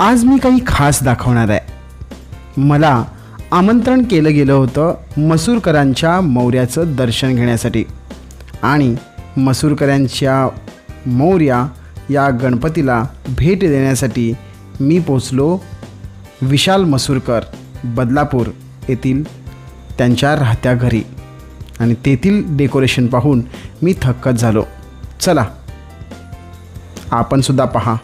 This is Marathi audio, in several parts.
आज मी काही खास दाखवणार आहे। मला आमंत्रण केलं गेलं होतं मसूरकरांच्या मौर्याचं दर्शन घेण्यासाठी आणि मसूरकरांच्या मौर्या या गणपतीला भेट देण्यासाठी मी पोचलो विशाल मसूरकर बदलापूर येथील त्यांच्या राहत्या घरी आणि तेथील डेकोरेशन पाहून मी थक्कच झालो। चला आपण सुद्धा पहा।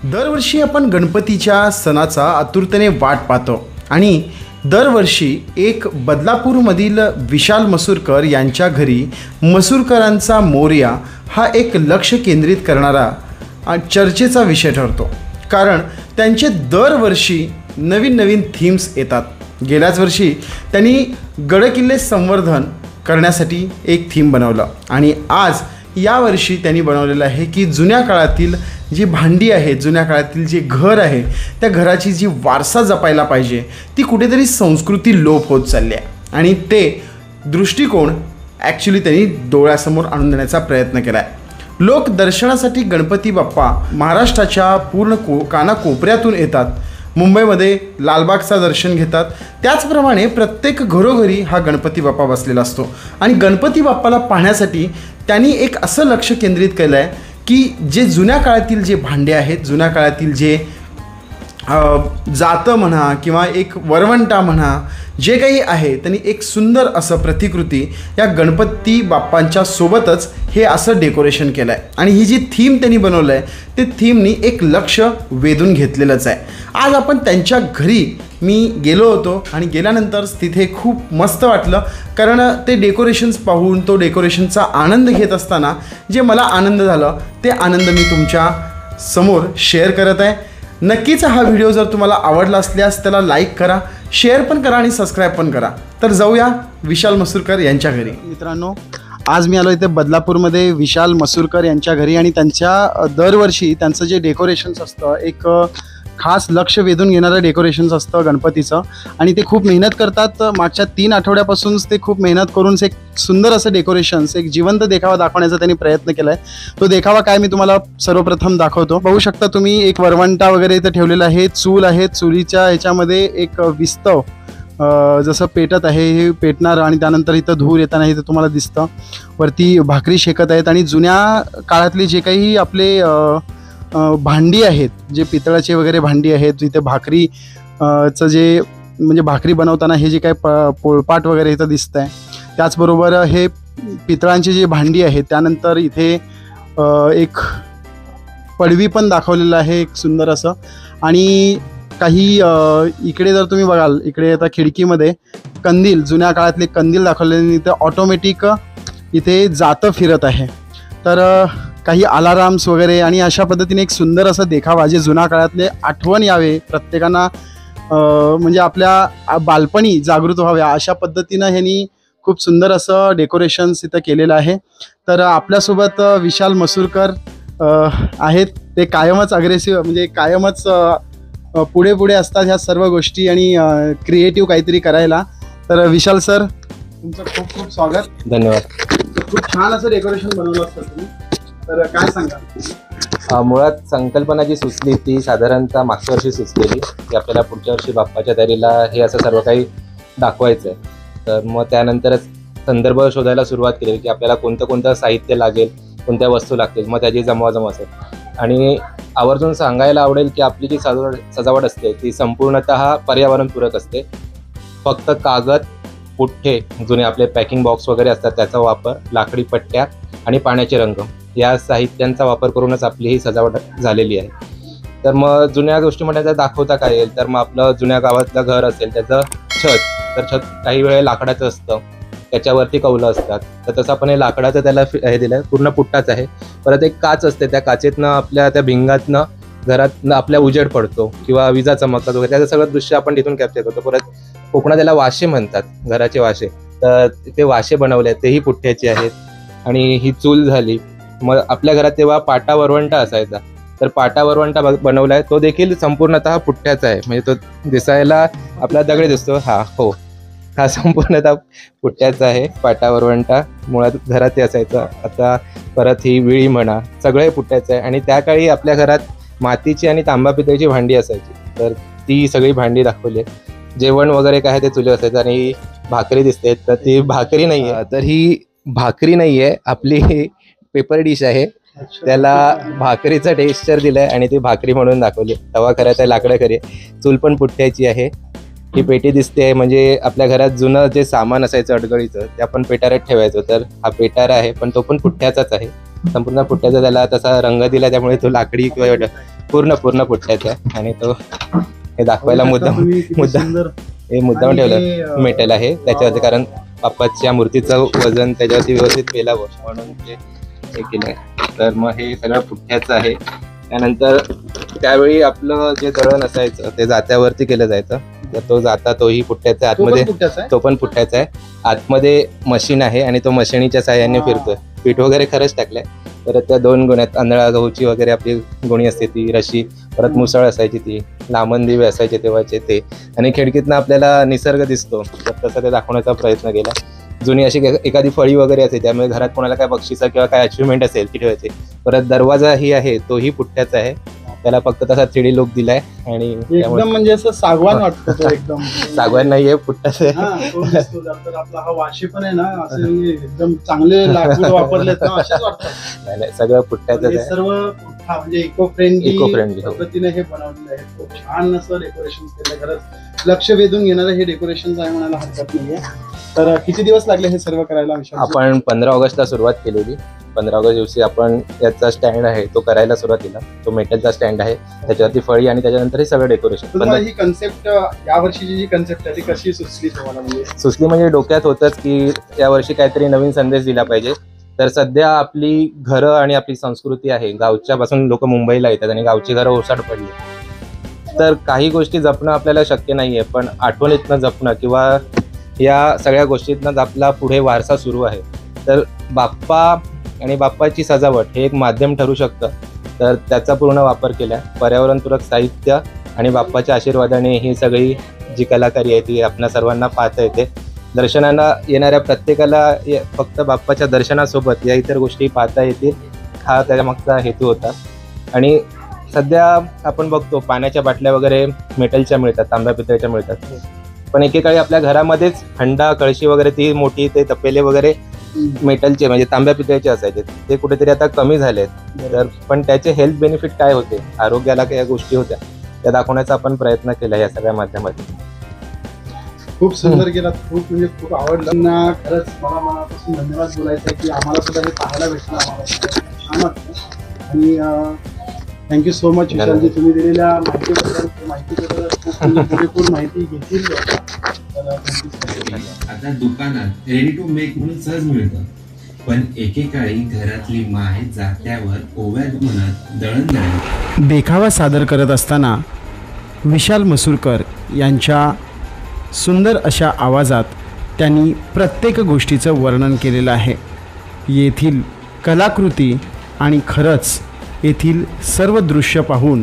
दरवर्षी आपण गणपतीच्या सणाचा आतुरतेने वाट पाहतो आणि दरवर्षी एक बदलापूरमधील विशाल मसूरकर यांच्या घरी मसूरकरांचा मोरया हा एक लक्ष केंद्रित करणारा चर्चेचा विषय ठरतो, कारण त्यांचे दरवर्षी नवीन नवीन थीम्स येतात। गेल्याच वर्षी त्यांनी गडकिल्ले संवर्धन करण्यासाठी एक थीम बनवलं आणि आज यावर्षी त्यांनी बनवलेलं आहे की जुन्या काळातील जी भांडी आहेत, जुन्या काळातील जे घर आहे, त्या घराची जी वारसा जपायला पाहिजे ती कुठेतरी संस्कृती लोप होत चालली आहे आणि ते दृष्टिकोन ॲक्च्युली त्यांनी डोळ्यासमोर आणून देण्याचा प्रयत्न केला आहे। लोक दर्शनासाठी गणपती बाप्पा महाराष्ट्राच्या पूर्ण कानाकोपऱ्यातून येतात। मुंबईमध्ये लालबागचं दर्शन घेतात, त्याचप्रमाणे प्रत्येक घरोघरी हा गणपती बाप्पा बसलेला असतो आणि गणपती बाप्पाला पाहण्यासाठी त्यांनी एक असं लक्ष केंद्रित केलं आहे की जे जुन्या काळातील जे भांडे आहेत, जुन्या काळातील जे जातं म्हणा किंवा एक वरवंटा म्हणा, जे काही आहे त्यांनी एक सुंदर असं प्रतिकृती या गणपती बाप्पांच्या सोबतच हे असं डेकोरेशन केलं आहे आणि ही जी थीम त्यांनी बनवलं आहे ते थीमनी एक लक्ष वेधून घेतलेलंच आहे। आज आपण त्यांच्या घरी मी गेलो होतो आणि गेल्यानंतर तिथे खूप मस्त वाटलं, कारण ते डेकोरेशन्स पाहून तो डेकोरेशनचा आनंद घेत असताना जे मला आनंद झाला ते आनंद मी तुमच्या समोर शेअर करत आहे। नक्कीच हा व्हिडिओ जर तुम्हाला आवडला असल्यास त्याला लाईक करा, शेअर पण करा आणि सबस्क्राईब पण करा। तर जाऊया विशाल मसूरकर यांच्या घरी। मित्रांनो, आज मी आलो इथे बदलापूरमध्ये विशाल मसूरकर यांच्या घरी आणि त्यांच्या दरवर्षी त्यांचं जे डेकोरेशन्स असतं एक खास लक्ष वेधून घेणारं डेकोरेशन्स असतं गणपतीचं आणि ते खूप मेहनत करतात। मागच्या 3 आठवड्यापासूनच ते खूप मेहनत करून एक सुंदर असं डेकोरेशन्स, एक जिवंत देखावा दाखवण्याचा त्यांनी प्रयत्न केला आहे। तो देखावा काय मी तुम्हाला सर्वप्रथम दाखवतो। बघू शकता तुम्ही एक वरवंटा वगैरे इथं ठेवलेला आहे, चूल आहे, चुलीच्या ह्याच्यामध्ये एक विस्तव जसं पेटत आहे हे पेटणार आणि त्यानंतर इथं धूर येताना इथं तुम्हाला दिसतं। वरती भाकरी शेकत आहेत आणि जुन्या काळातले जे काही आपले भांडी आहेत, जे पितळाचे वगैरे भांडी आहेत, जिथे भाकरी चं जे म्हणजे भाकरी बनवताना हे जे काही पोळपाट वगैरे इथं दिसतं आहे, त्याचबरोबर हे पितळांची जी भांडी आहेत, त्यानंतर इथे एक पडवी पण दाखवलेलं आहे एक सुंदर असं आणि काही इकडे जर तुम्ही बघाल, इकडे आता खिडकीमध्ये कंदील, जुन्या काळातले कंदील दाखवलेले, इथे ऑटोमॅटिक इथे जातं फिरत आहे। तर काही अलाराम्स वगैरे आणि अशा पद्धतीने एक सुंदर असा देखावा जे जुन्या काळातले आठवण यावे प्रत्येकांना, म्हणजे आपल्या बालपणी जागृत व्हाव्या अशा पद्धतीनं ह्यांनी खूप सुंदर असं डेकोरेशन्स इथं केलेलं आहे। तर आपल्यासोबत विशाल मसूरकर आहेत, ते कायमच अग्रेसिव्ह म्हणजे कायमच पुढे पुढे असतात ह्या सर्व गोष्टी आणि क्रिएटिव्ह काहीतरी करायला। तर विशाल सर, तुमचं खूप खूप स्वागत। धन्यवाद। खूप छान असं डेकोरेशन बनवलं असतं तुम्ही, तर काय सांगा? मुळात संकल्पना जी सुचली ती साधारणतः मागच्या वर्षी सुचलेली की आपल्याला पुढच्या वर्षी बाप्पाच्या तयारीला हे असं सर्व काही दाखवायचं आहे। तर मग त्यानंतरच संदर्भ शोधायला सुरुवात केली की आपल्याला कोणतं साहित्य लागेल, कोणत्या वस्तू लागतील, मग त्याची जमवाजम असेल आणि आवर्जून सांगायला आवडेल की आपली जी सजावट असते ती संपूर्णतः पर्यावरणपूरक असते। फक्त कागद, पुठ्ठे, जुने आपले पॅकिंग बॉक्स वगैरे असतात त्याचा वापर, लाकडी पट्ट्या आणि पाण्याचे रंग या साहित्यांचा वापर करूनच आपली ही सजावट झालेली आहे। तर मग जुन्या गोष्टी म्हणजे दाखवता काय येईल, तर मग आपलं जुन्या गावातलं घर असेल त्याचं छत, तर छत काही वेळा लाकडाचं असतं, त्याच्यावरती कौलं असतात, तर तसं आपण हे लाकडाचं त्याला हे दिलं, पूर्ण पुट्टाच आहे। परत एक काच असते, त्या काचेतनं आपल्या त्या भिंगातनं घरातनं आपल्या उजेड पडतो किंवा विजा चमकतात वगैरे, त्याचं सगळं दृश्य आपण तिथून कॅप्चर करतो। परत कोकणात त्याला वाशे म्हणतात, घराचे वाशे, तर ते वाशे बनवले आहेत तेही पुठ्ठ्याचे आहेत। आणि ही चूल झाली। मग आपल्या घरात तेव्हा पाटा वरवंटा असायचा, तर पाटा वरवंटा बनवलाय, तो देखील संपूर्णतः पुठ्ठ्याचा आहे, म्हणजे तो दिसायला आपला दगडी दिसतो, हा संपूर्णतः पुठ्ठ्याचा आहे पाटा वरवंटा, मुळात घरात असायचा। आता परत ही विळी म्हणा, सगळे पुठ्ठ्याचं आहे आणि त्या काळी आपल्या घरात मातीची आणि तांबा पितळीची भांडी असायची, तर ती सगळी भांडी दाखवली. जेवण वगैरे काय ते चुलीवर असायचं. आणि भाकरी दिसते, तर ती भाकरी नाही आहे, तर ही भाकरी नाही आहे, आपली पेपर डिश आहे. त्याला भाकरीचा टेक्स्चर दिलाय आणि ती भाकरी म्हणून दाखवली. तवा करायचा आहे, लाकडं खरी, चूल पण पुठ्ठ्याची आहे. ही पेटी दिसते, म्हणजे आपल्या घरात जुनं जे सामान असायचं अडगळीचं ते आपण पेटाऱ्यात ठेवायचो. तर हा पेटारा आहे, पण तो पण पुठ्ठ्याचाच आहे, संपूर्ण पुठ्ठ्याचा. त्याला तसा रंग दिला, त्यामुळे तो लाकडी किंवा पूर्ण पुठ्ठ्याचा आहे. आणि तो हे दाखवायला मुद्दाम ठेवलं मेटल आहे त्याच्यावरती, कारण बाप्पाच्या मूर्तीचं वजन त्याच्यावरती व्यवस्थित पेलावं म्हणून ते हे केलंय. तर मग हे सगळं पुठ्ठ्याचं आहे. त्यानंतर त्यावेळी आपलं जे दळण असायचं ते जात्यावरती केलं जायचं. तर तो जाता तोही पुठ्ठ्याचा आहे, आतमध्ये तो पण पुठ्ठ्याचा आहे. आतमध्ये मशीन आहे आणि तो मशिनीच्या साहाय्याने फिरतोय. पीठ वगैरे खरंच टाकलंय. परत त्या 2 गुण्यात तांदळा गहूची वगैरे आपली गुणी असते ती रशी, परत मुसळ असायची, ती लांबण दिवे असायचे तेव्हाचे ते. आणि खिडकीतनं आपल्याला निसर्ग दिसतो, तर तसं ते दाखवण्याचा प्रयत्न केला. जुनी अशी एखादी फळी वगैरे असेल, त्यामुळे घरात कोणाला काय बक्षिसा किंवा काय अचिव्हमेंट असेल ती ठेवायची. परत दरवाजा ही आहे, तोही पुठ्ठ्याचा आहे. त्याला फक्त तसा 3D लुक दिलाय. आणि एकदम म्हणजे असं सागवान वाटतं तो, एकदम सागवान नाहीये, पुठ्ठाच आहे. आपला हा वाशी पण आहे ना, असं एकदम चांगले लाकूड वापरलेत ना, असेच वाटतं. नाही, सगळं पुठ्ठ्याचं आहे. सर्व म्हणजे इको फ्रेंडली पद्धतीने हे बनवलेलं आहे. खूप छान असं डेकोरेशन केलं. खरंच लक्ष वेधून घेणारं हे डेकोरेशन आहे म्हणायला हरकत नाहीये. तर किती दिवस लागले हे सर्व करायला? आपण 15 ऑगस्टला सुरुवात केलेली. 15 ऑगस्ट दिवशी आपण याचा स्टँड आहे तो करायला सुरुवात केला. तो मेटलचा स्टँड आहे, त्याच्यावरती फळी आणि त्याच्यानंतर हे सगळं डेकोरेशन. ही कन्सेप्ट यावर्षीची जी कन्सेप्ट आहे ती कशी सुचली तुम्हाला? म्हणजे डोक्यात होतच की यावर्षी काहीतरी नवीन संदेश दिला पाहिजे. तर सध्या आपली घरं आणि आपली संस्कृती आहे, गावच्या पासून लोक मुंबईला येतात आणि गावची घरं ओसाड पडली. तर काही गोष्टी जपणं आपल्याला शक्य नाहीये, पण आठवणीतनं जपणं किंवा या सगळ्या गोष्टीतनंच आपला पुढे वारसा सुरू आहे. तर बाप्पा आणि बाप्पाची सजावट हे एक माध्यम ठरू शकतं. तर त्याचा पूर्ण वापर केला. पर्यावरणपूरक साहित्य आणि बाप्पाच्या आशीर्वादाने ही सगळी जी कलाकारी आहे ती आपल्या सर्वांना पाहता येते. दर्शनाला येणाऱ्या प्रत्येकाला फक्त बाप्पाच्या दर्शनासोबत या इतर गोष्टी पाहता येतील, हा त्याच्यामागचा हेतू होता. आणि सध्या आपण बघतो पाण्याच्या बाटल्या वगैरे मेटलच्या मिळतात, तांब्या पितळेच्या मिळतात, पण एकेकाळी आपल्या घरामध्येच हंडा कळशी वगैरे ती मोठी ते तपेले वगैरे मेटलचे म्हणजे तांब्या पितळेचे असायचे, ते कुठेतरी आता कमी झालेत. तर पण त्याचे हेल्थ बेनिफिट काय होते, आरोग्याला काय गोष्टी होत्या, त्या दाखवण्याचा आपण प्रयत्न केला या सगळ्या माध्यमातून. खूप सुंदर केला, खूप म्हणजे खूप आवडलं ना. खरंच मला मनापासून धन्यवाद बोलायचं आहे की आम्हाला सुद्धा हे पाहायला भेटलं, आम्हाला छान वाटतं. आणि थँक्यू सो मच विशालजी, तुम्ही दिलेल्या माहितीबद्दल खूप पुरेपूर माहिती घेतली. आता दुकानात रेडी टू मेक म्हणून सहज मिळतं, पण एकेकाळी घरातली माय जात्यावर ओव्यात म्हणत दळण देखावा सादर करत असताना विशाल मसूरकर यांच्या सुंदर अशा आवाजात त्यांनी प्रत्येक गोष्टीचं वर्णन केलेलं आहे. येथील कलाकृती आणि खरंच येथील सर्व दृश्य पाहून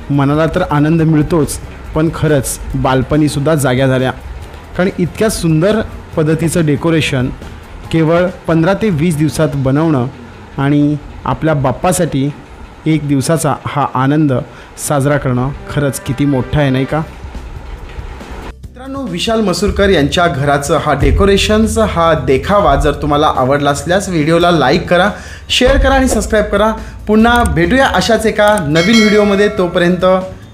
मनाला तर आनंद मिळतोच, पण खरंच बालपणीसुद्धा जाग्या झाल्या. कारण इतक्या सुंदर पद्धतीचं डेकोरेशन केवळ 15 ते 20 दिवसात बनवणं आणि आपल्या बाप्पासाठी 1 दिवसाचा हा आनंद साजरा करणं खरंच किती मोठं आहे, नाही का? मित्रांनो, विशाल मसूरकर यांच्या घराचं हा डेकोरेशनचा हा देखावा जर तुम्हाला आवडला असल्यास व्हिडिओला लाईक करा, शेअर करा आणि सबस्क्राईब करा. पुन्हा भेटूया अशाच एका नवीन व्हिडिओमध्ये. तोपर्यंत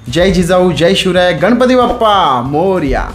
जय जिजाऊ, जय शिवराय, गणपती बाप्पा मोरया.